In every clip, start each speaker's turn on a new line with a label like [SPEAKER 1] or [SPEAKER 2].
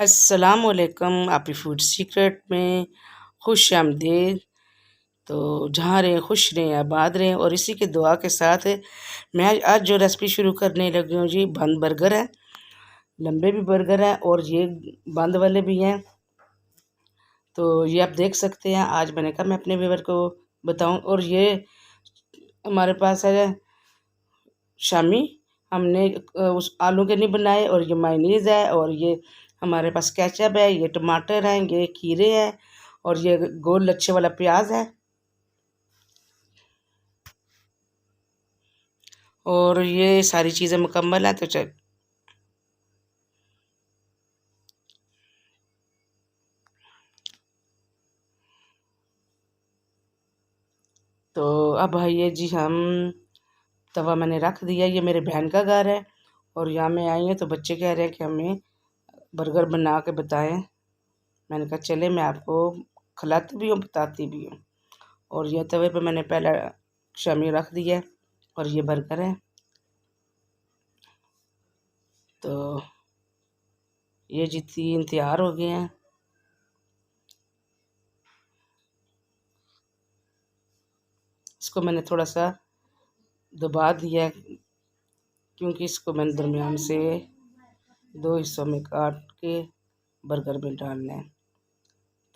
[SPEAKER 1] अस्सलामुअलैकुम। आपकी food secret में खुश आमदीद। तो जहाँ रहें खुश रहें, आबाद रहें। और इसी की दुआ के साथ मैं आज जो रेसिपी शुरू करने लगी हूँ जी, बंद बर्गर है। लंबे भी बर्गर हैं और ये बंद वाले भी हैं। तो ये आप देख सकते हैं। आज मैंने कहा मैं अपने व्यूअर को बताऊं। और ये हमारे पास है शामी। हमने उस आलू के नहीं बनाए। और ये मायनीज़ है और ये हमारे पास केचप है, ये टमाटर हैं, ये खीरे हैं और ये गोल लच्छे वाला प्याज है। और ये सारी चीज़ें मुकम्मल हैं। तो चल तो अब आइए जी, हम तवा मैंने रख दिया। ये मेरे बहन का घर है और यहाँ में आई हैं तो बच्चे कह रहे हैं कि हमें बर्गर बना के बताएं। मैंने कहा चले, मैं आपको खिलाती भी हूँ बताती भी हूँ। और ये तवे पे मैंने पहले शामी रख दिया है और ये बर्गर है। तो ये जी 3 तैयार हो गए हैं। इसको मैंने थोड़ा सा दबा दिया है क्योंकि इसको मैंने दरमियान से 2 हिस्सों में काट के बर्गर में डालना है।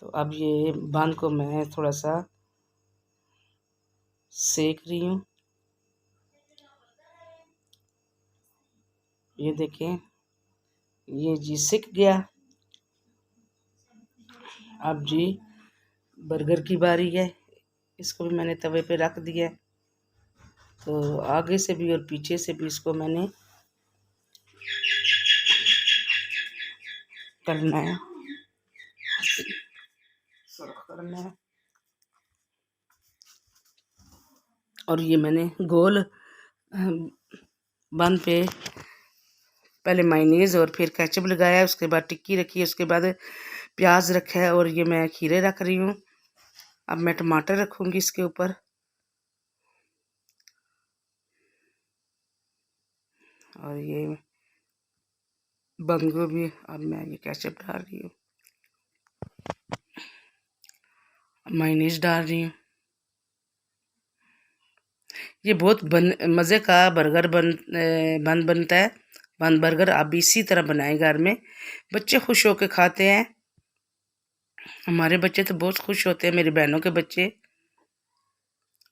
[SPEAKER 1] तो अब ये बन को मैं थोड़ा सा सेक रही हूँ। ये देखें, ये जी सिक गया। अब जी बर्गर की बारी है। इसको भी मैंने तवे पे रख दिया है। तो आगे से भी और पीछे से भी इसको मैंने करना है, सुरख करना है। और ये मैंने गोल बन पे पहले मायनीज़ और फिर केचप लगाया है, उसके बाद टिक्की रखी है, उसके बाद प्याज रखा है और ये मैं खीरे रख रही हूँ। अब मैं टमाटर रखूँगी इसके ऊपर। और ये बंद गोभी, अब मैं ये केचप डाल रही हूँ, मायनीज़ डाल रही हूँ। ये बहुत मज़े का बर्गर बन बनता है। बन बर्गर आप भी इसी तरह बनाएं घर में। बच्चे खुश होकर खाते हैं। हमारे बच्चे तो बहुत खुश होते हैं, मेरी बहनों के बच्चे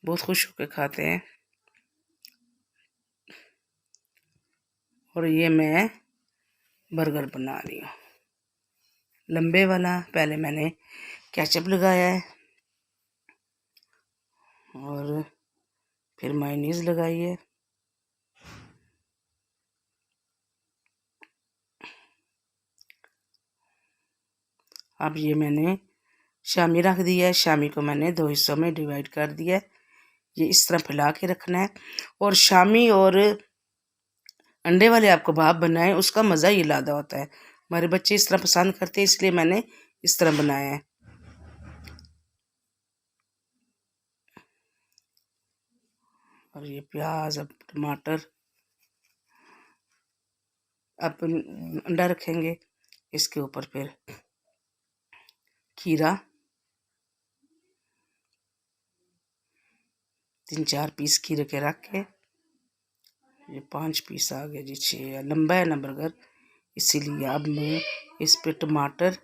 [SPEAKER 1] बहुत खुश होकर खाते हैं। और ये मैं बर्गर बना रही हूँ लंबे वाला। पहले मैंने केचप लगाया है और फिर मायनीज़ लगाई है। अब ये मैंने शामी रख दिया है। शामी को मैंने 2 हिस्सों में डिवाइड कर दिया है। ये इस तरह फैला के रखना है। और शामी और अंडे वाले आप कबाब बनाएं, उसका मज़ा ही अलग होता है। हमारे बच्चे इस तरह पसंद करते हैं, इसलिए मैंने इस तरह बनाया है। और ये प्याज, अब टमाटर, अब अंडा रखेंगे इसके ऊपर, फिर खीरा 3-4 पीस खीरे के रख के, ये 5 पीस आ गए जी, 6। लंबा है ना बर्गर, इसीलिए अब मैं इस पे टमाटर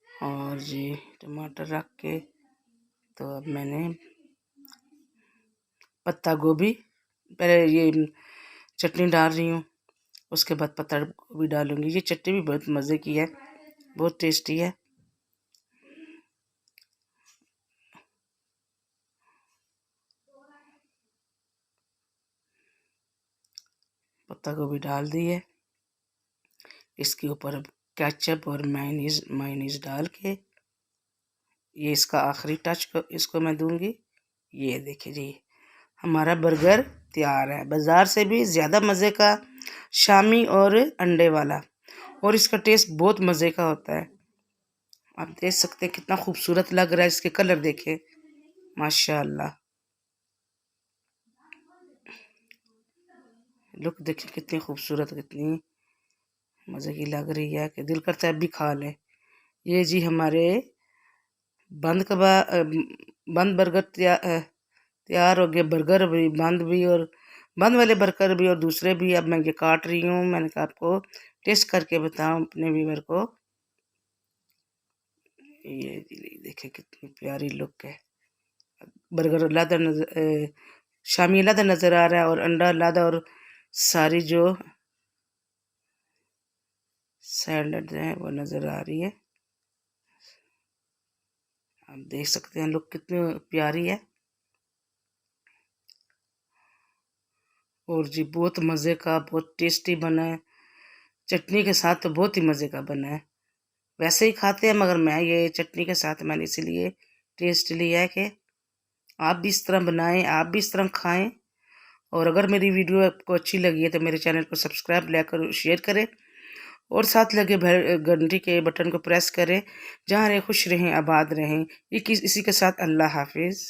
[SPEAKER 1] और ये टमाटर रख के, तो अब मैंने पत्ता गोभी, पहले ये चटनी डाल रही हूँ, उसके बाद पत्ता गोभी डालूंगी। ये चटनी भी बहुत मज़े की है, बहुत टेस्टी है। पत्ता गोभी डाल दी है। इसके ऊपर अब केचप और मायनीज़ डाल के, ये इसका आखिरी टच इसको मैं दूंगी। ये देखिए जी, हमारा बर्गर तैयार है। बाज़ार से भी ज़्यादा मज़े का शामी और अंडे वाला, और इसका टेस्ट बहुत मज़े का होता है। आप देख सकते हैं कितना खूबसूरत लग रहा है। इसके कलर देखें, माशाल्लाह। लुक देखिए कितनी खूबसूरत, कितनी मज़े की लग रही है कि दिल करता है अभी खा लें। ये जी हमारे बंद बंद बर्गर तैयार हो गए। बर्गर भी बंद और बंद वाले बर्गर भी और दूसरे भी। अब मैं ये काट रही हूँ। मैंने कहा आपको टेस्ट करके बताऊँ अपने व्यूअर को। ये देखिए कितनी प्यारी लुक है। बर्गर अलग शामी अलग नज़र आ रहा है और अंडा अलग और सारी जो सैलड है वो नज़र आ रही है। आप देख सकते हैं लुक कितनी प्यारी है। और जी बहुत मज़े का, बहुत टेस्टी बना है। चटनी के साथ तो बहुत ही मज़े का बना है। वैसे ही खाते हैं मगर मैं ये चटनी के साथ मैंने इसीलिए टेस्ट लिया है कि आप भी इस तरह बनाएं, आप भी इस तरह खाएं। और अगर मेरी वीडियो आपको अच्छी लगी है तो मेरे चैनल को सब्सक्राइब लाइक शेयर करें और साथ लगे घंटी के बटन को प्रेस करें। जहाँ रहें खुश रहें, आबाद रहें। इसी के साथ अल्लाह हाफिज़।